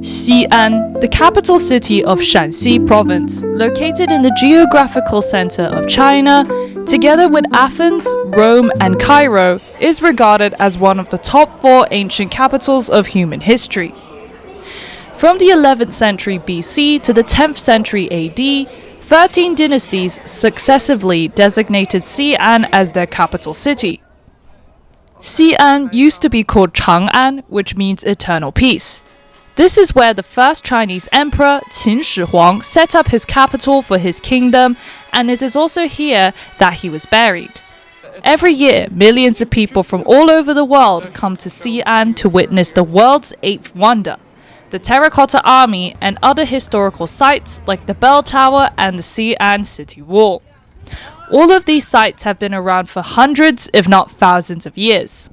Xi'an, the capital city of Shanxi province, located in the geographical center of China, together with Athens, Rome, and Cairo, is regarded as one of the top 4 ancient capitals of human history. From the 11th century BC to the 10th century AD, 13 dynasties successively designated Xi'an as their capital city. Xi'an used to be called Chang'an, which means eternal peace. This is where the first Chinese emperor, Qin Shi Huang, set up his capital for his kingdom, and it is also here that he was buried. Every year, millions of people from all over the world come to Xi'an to witness the world's 8th wonder, the Terracotta Army, and other historical sites like the Bell Tower and the Xi'an City Wall. All of these sites have been around for hundreds, if not thousands of years.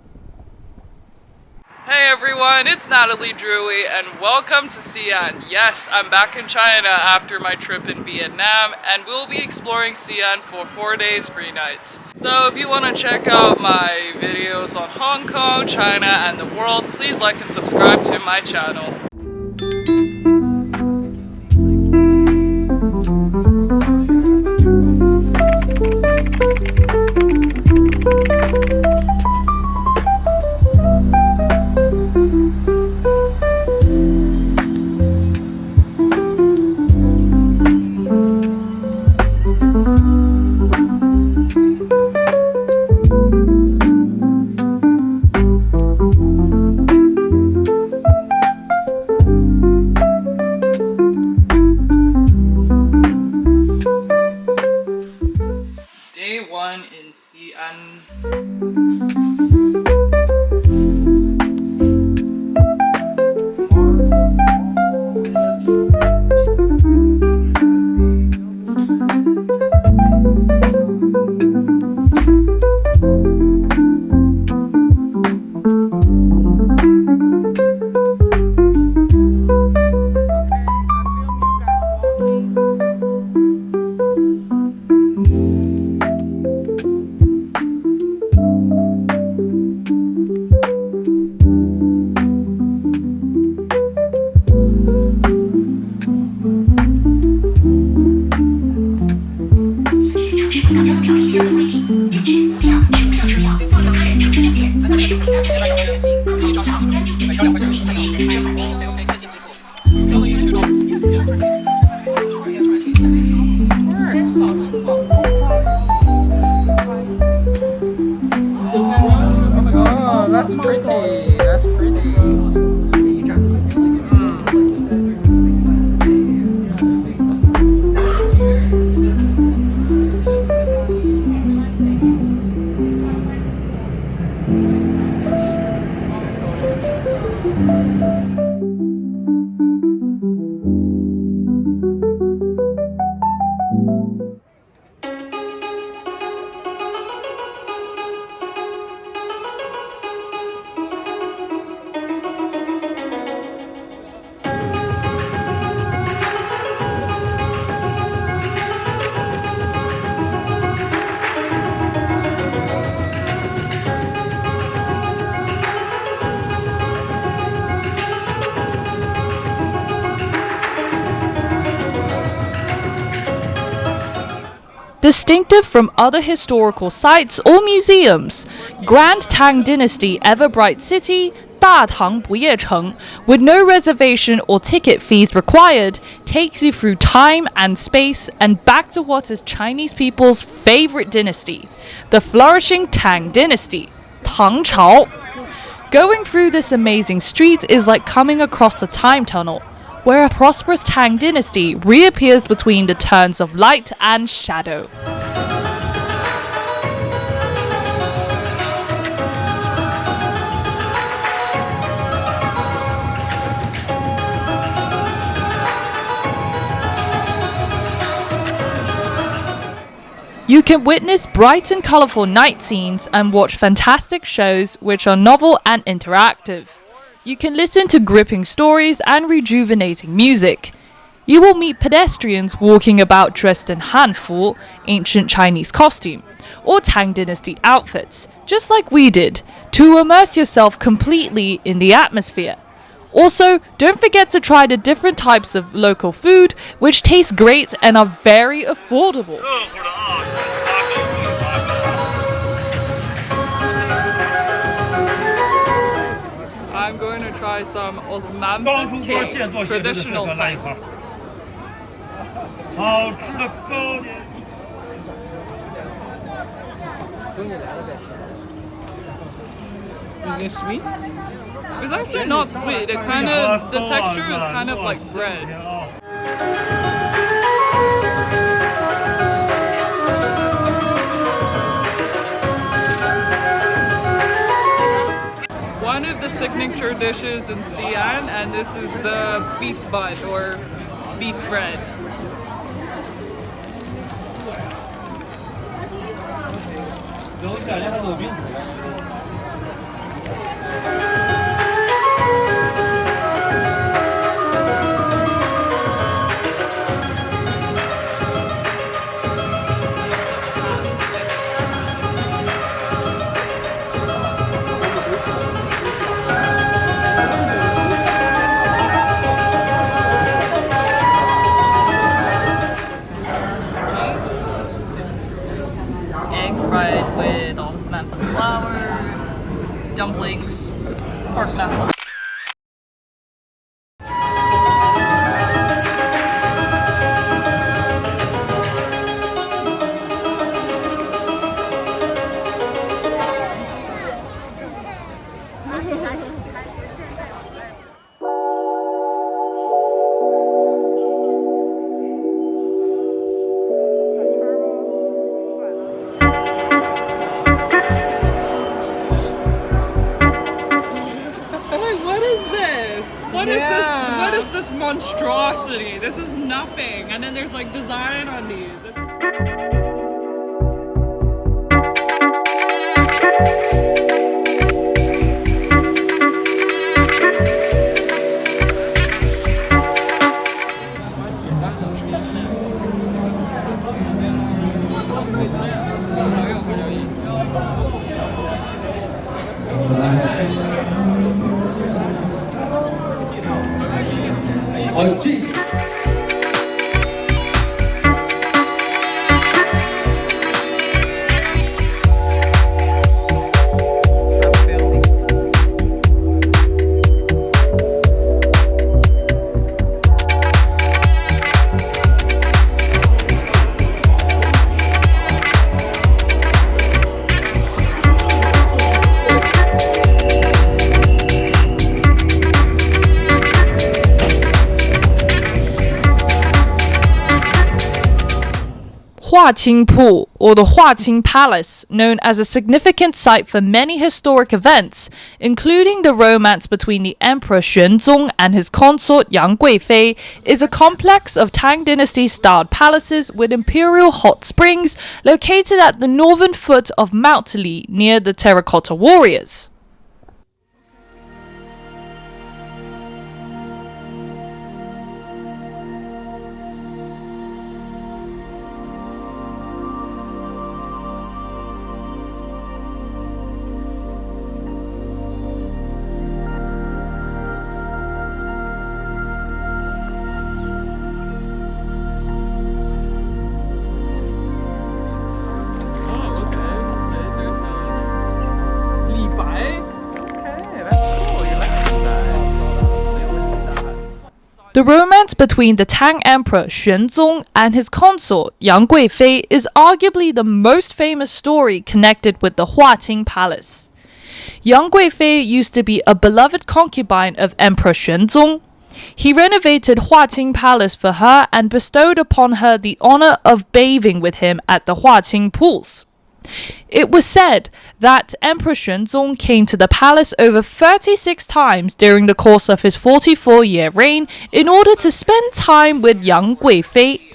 Hey everyone, it's Nataliedrewy and welcome to Xi'an. Yes, I'm back in China after my trip in Vietnam, and we'll be exploring Xi'an for 4 days, 3 nights. So if you want to check out my videos on Hong Kong, China, and the world, please like and subscribe to my channel. Day 1 in Xi'an. Oh, that's pretty. That's pretty. Distinctive from other historical sites or museums, Grand Tang Dynasty Everbright City, 大唐不夜城, with no reservation or ticket fees required, takes you through time and space and back to what is Chinese people's favorite dynasty, the flourishing Tang Dynasty, Tang Chao. Going through this amazing street is like coming across a time tunnel, where a prosperous Tang dynasty reappears between the turns of light and shadow. You can witness bright and colorful night scenes and watch fantastic shows which are novel and interactive. You can listen to gripping stories and rejuvenating music. You will meet pedestrians walking about dressed in Hanfu, ancient Chinese costume, or Tang Dynasty outfits, just like we did, to immerse yourself completely in the atmosphere. Also, don't forget to try the different types of local food, which taste great and are very affordable. I'm going to try some osmanthus cake, traditional type. Is this sweet? It's actually not sweet. The texture is kind of like bread. One of the signature dishes in Xi'an, and this is the beef butt or beef bread. Egg fried with osmanthus flour, dumplings, pork knuckle. What is this monstrosity? This is nothing. And then there's like design on these. Huaqing Pool, or the Huaqing Palace, known as a significant site for many historic events, including the romance between the Emperor Xuanzong and his consort Yang Guifei, is a complex of Tang Dynasty-styled palaces with imperial hot springs located at the northern foot of Mount Li near the Terracotta warriors. The romance between the Tang Emperor Xuanzong and his consort Yang Guifei is arguably the most famous story connected with the Huaqing Palace. Yang Guifei used to be a beloved concubine of Emperor Xuanzong. He renovated Huaqing Palace for her and bestowed upon her the honor of bathing with him at the Huaqing pools. It was said that Emperor Xuanzong came to the palace over 36 times during the course of his 44-year reign in order to spend time with Yang Guifei.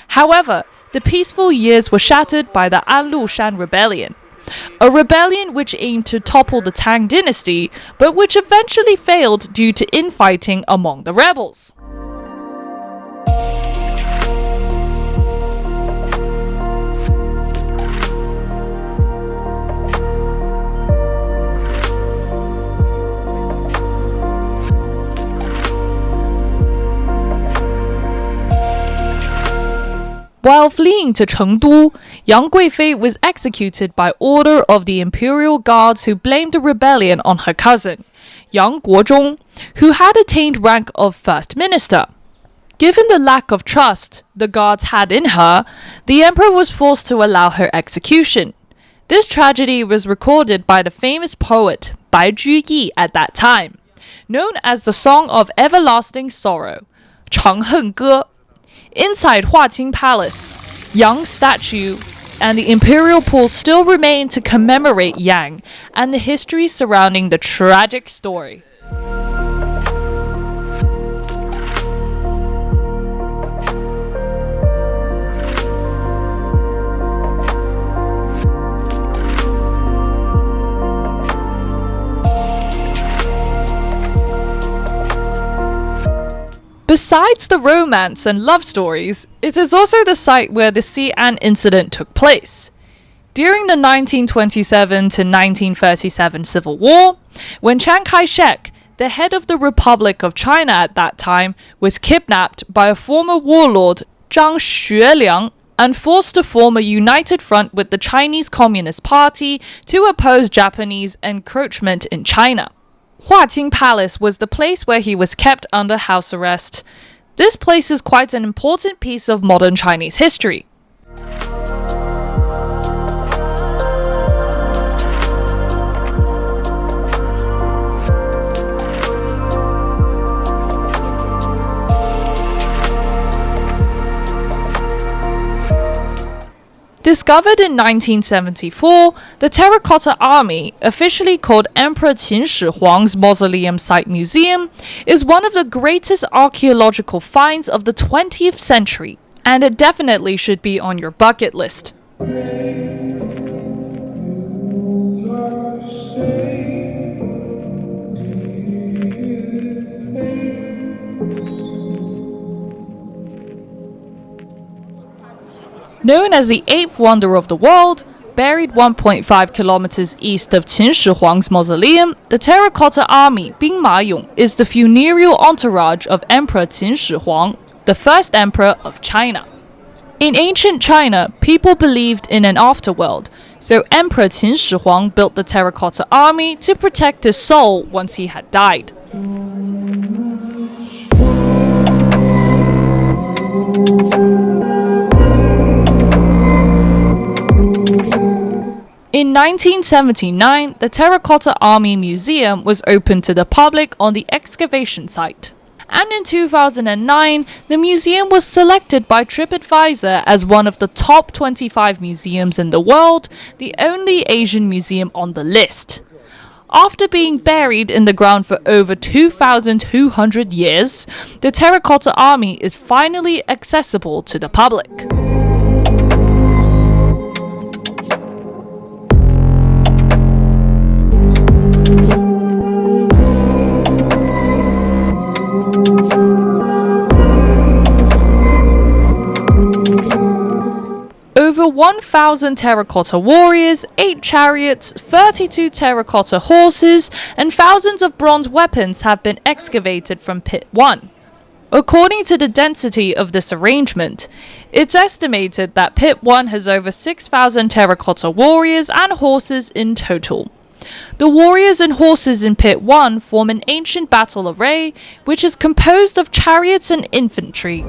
However, the peaceful years were shattered by the Anlushan rebellion, a rebellion which aimed to topple the Tang dynasty, but which eventually failed due to infighting among the rebels. While fleeing to Chengdu, Yang Guifei was executed by order of the imperial guards who blamed the rebellion on her cousin, Yang Guozhong, who had attained rank of first minister. Given the lack of trust the guards had in her, the emperor was forced to allow her execution. This tragedy was recorded by the famous poet Bai Juyi at that time, known as the Song of Everlasting Sorrow, 长恨歌. Inside Huaqing Palace, Yang's statue and the imperial pool still remain to commemorate Yang and the history surrounding the tragic story. Besides the romance and love stories, it is also the site where the Xi'an incident took place. During the 1927 to 1937 Civil War, when Chiang Kai-shek, the head of the Republic of China at that time, was kidnapped by a former warlord, Zhang Xueliang, and forced to form a united front with the Chinese Communist Party to oppose Japanese encroachment in China. Huaqing Palace was the place where he was kept under house arrest. This place is quite an important piece of modern Chinese history. Discovered in 1974, the Terracotta Army, officially called Emperor Qin Shi Huang's Mausoleum Site Museum, is one of the greatest archaeological finds of the 20th century, and it definitely should be on your bucket list. Known as the eighth wonder of the world, buried 1.5 kilometers east of Qin Shi Huang's mausoleum, the Terracotta Army Bingma Yong is the funereal entourage of Emperor Qin Shi Huang, the first emperor of China. In ancient China, people believed in an afterworld, so Emperor Qin Shi Huang built the Terracotta Army to protect his soul once he had died. In 1979, the Terracotta Army Museum was opened to the public on the excavation site. And in 2009, the museum was selected by TripAdvisor as one of the top 25 museums in the world, the only Asian museum on the list. After being buried in the ground for over 2,200 years, the Terracotta Army is finally accessible to the public. Over 1,000 terracotta warriors, 8 chariots, 32 terracotta horses, and thousands of bronze weapons have been excavated from Pit 1. According to the density of this arrangement, it's estimated that Pit 1 has over 6,000 terracotta warriors and horses in total. The warriors and horses in Pit 1 form an ancient battle array, which is composed of chariots and infantry.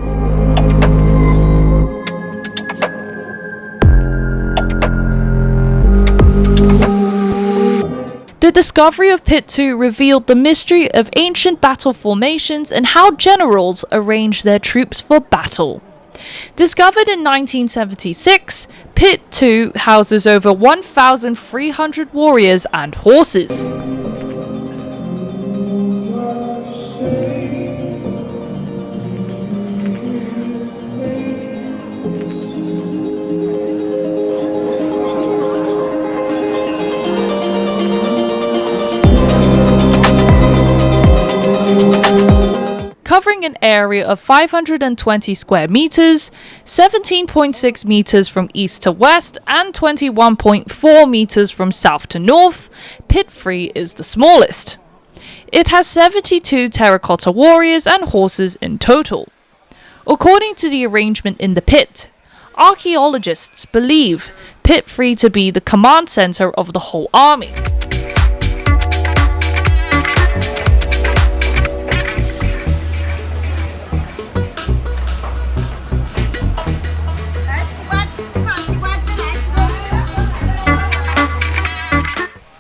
The discovery of Pit 2 revealed the mystery of ancient battle formations and how generals arranged their troops for battle. Discovered in 1976, Pit 2 houses over 1,300 warriors and horses. Covering an area of 520 square meters, 17.6 meters from east to west, and 21.4 meters from south to north, Pit 3 is the smallest. It has 72 terracotta warriors and horses in total. According to the arrangement in the pit, Archaeologists believe Pit 3 to be the command center of the whole army.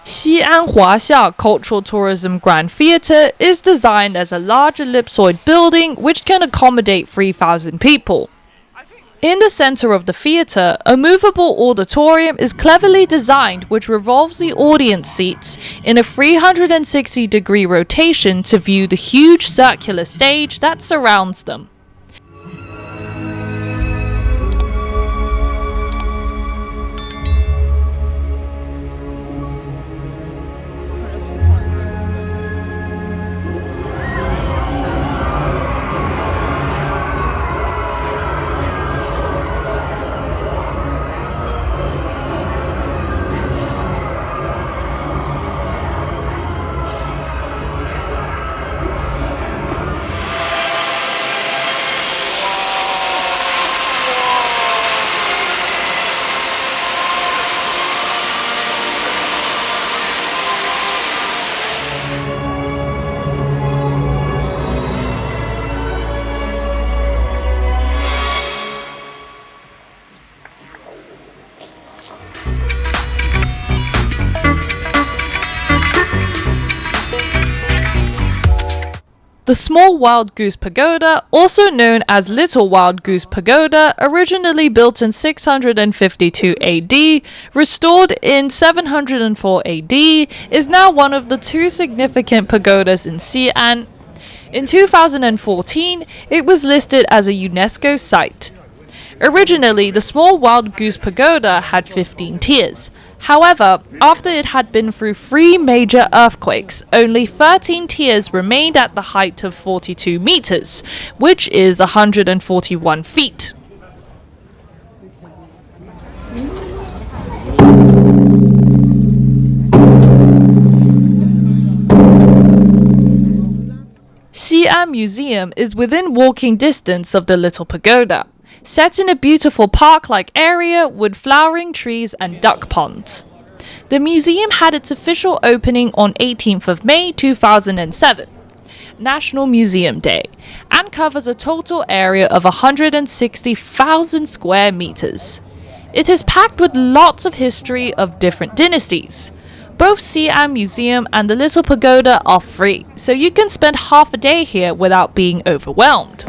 Xi'an Huaxia Cultural Tourism Grand Theatre is designed as a large ellipsoid building which can accommodate 3,000 people. In the center of the theatre, a movable auditorium is cleverly designed which revolves the audience seats in a 360-degree rotation to view the huge circular stage that surrounds them. The Small Wild Goose Pagoda, also known as Little Wild Goose Pagoda, originally built in 652 AD, restored in 704 AD, is now one of the two significant pagodas in Xi'an. In 2014, it was listed as a UNESCO site. Originally, the Small Wild Goose Pagoda had 15 tiers. However, after it had been through 3 major earthquakes, only 13 tiers remained at the height of 42 meters, which is 141 feet. Xi'an Museum is within walking distance of the Little Pagoda, set in a beautiful park-like area with flowering trees and duck ponds. The museum had its official opening on 18th of May 2007, National Museum Day, and covers a total area of 160,000 square meters. It is packed with lots of history of different dynasties. Both Xi'an Museum and the Little Pagoda are free, so you can spend half a day here without being overwhelmed.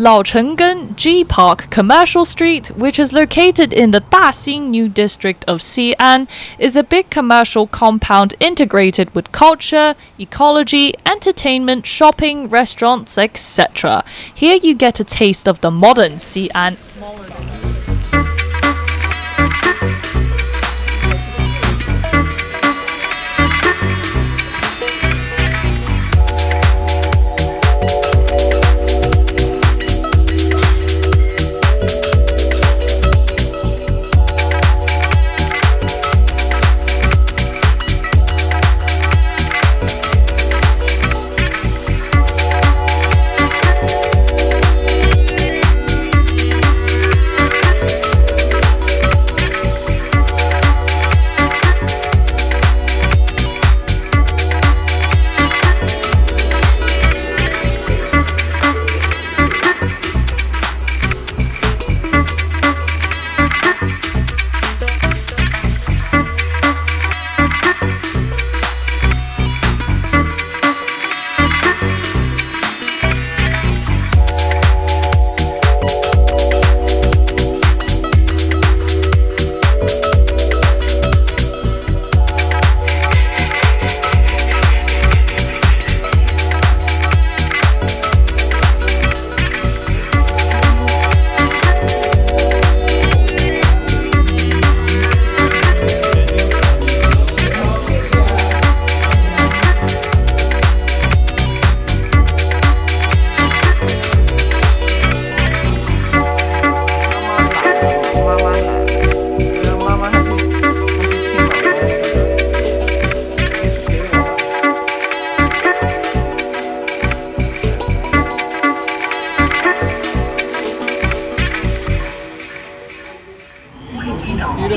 Laochenggen G Park Commercial Street, which is located in the Daxing New District of Xi'an, is a big commercial compound integrated with culture, ecology, entertainment, shopping, restaurants, etc. Here you get a taste of the modern Xi'an.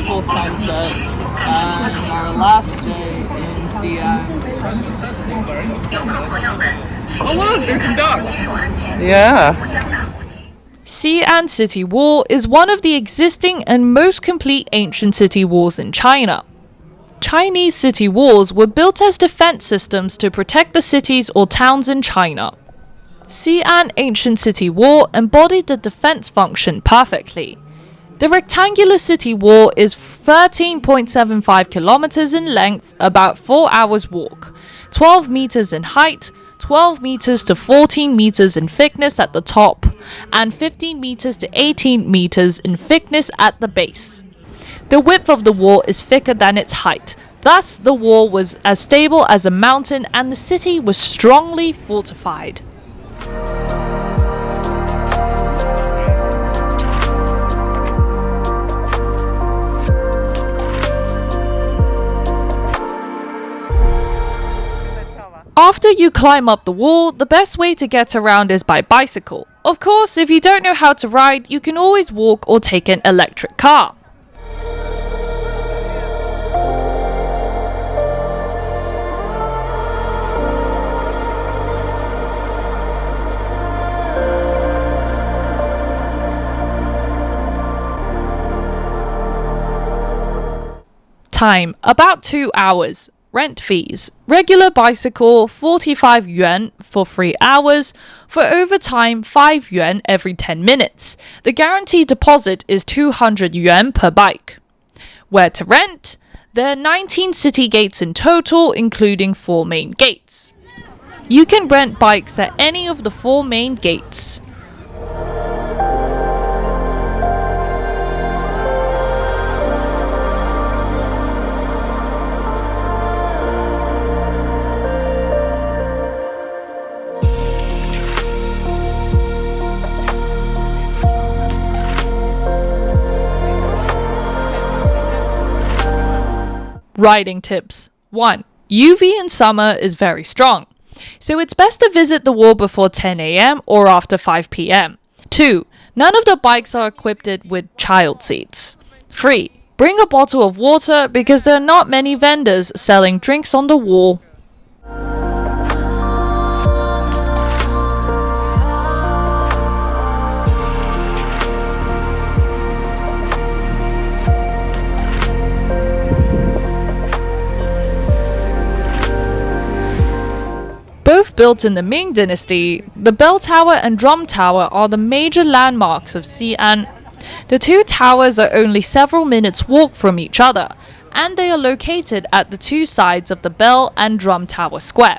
beautiful sunset and our last day in Xi'an. Oh look, there's some dogs! Yeah. Xi'an City Wall is one of the existing and most complete ancient city walls in China. Chinese city walls were built as defense systems to protect the cities or towns in China. Xi'an Ancient City Wall embodied the defense function perfectly. The rectangular city wall is 13.75 kilometers in length, about 4 hours walk, 12 meters in height, 12 meters to 14 meters in thickness at the top, and 15 meters to 18 meters in thickness at the base. The width of the wall is thicker than its height, thus the wall was as stable as a mountain and the city was strongly fortified. After you climb up the wall, the best way to get around is by bicycle. Of course, if you don't know how to ride, you can always walk or take an electric car. Time, about 2 hours. Rent fees. Regular bicycle 45 yuan for 3 hours. For overtime 5 yuan every 10 minutes. The guaranteed deposit is 200 yuan per bike. Where to rent? There are 19 city gates in total, including 4 main gates. You can rent bikes at any of the 4 main gates. Riding tips. 1. UV in summer is very strong, so it's best to visit the wall before 10 AM or after 5 PM. 2. None of the bikes are equipped with child seats. 3. Bring a bottle of water because there are not many vendors selling drinks on the wall. Both built in the Ming dynasty, the bell tower and drum tower are the major landmarks of Xi'an. The two towers are only several minutes' walk from each other, and they are located at the two sides of the bell and drum tower square.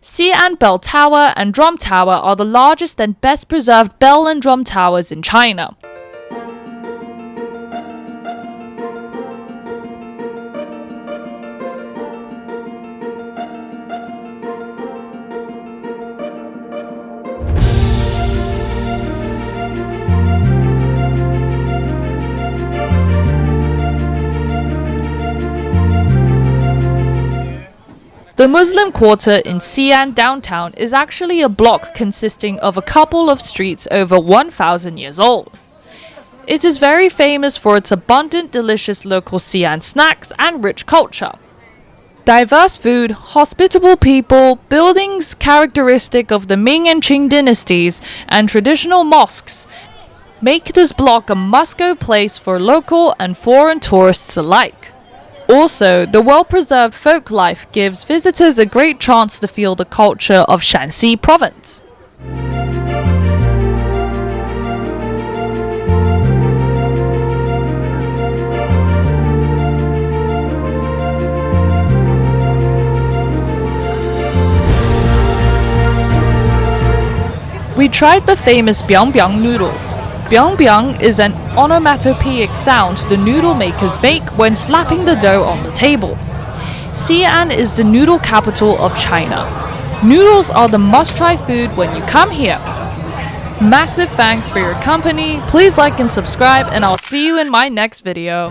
Xi'an Bell Tower and Drum Tower are the largest and best preserved bell and drum towers in China. The Muslim quarter in Xi'an downtown is actually a block consisting of a couple of streets over 1,000 years old. It is very famous for its abundant, delicious local Xi'an snacks and rich culture. Diverse food, hospitable people, buildings characteristic of the Ming and Qing dynasties, and traditional mosques make this block a must-go place for local and foreign tourists alike. Also, the well-preserved folk life gives visitors a great chance to feel the culture of Shanxi province. We tried the famous biang biang noodles. Biang biang is an onomatopoeic sound the noodle makers make when slapping the dough on the table. Xi'an is the noodle capital of China. Noodles are the must-try food when you come here. Massive thanks for your company. Please like and subscribe, and I'll see you in my next video.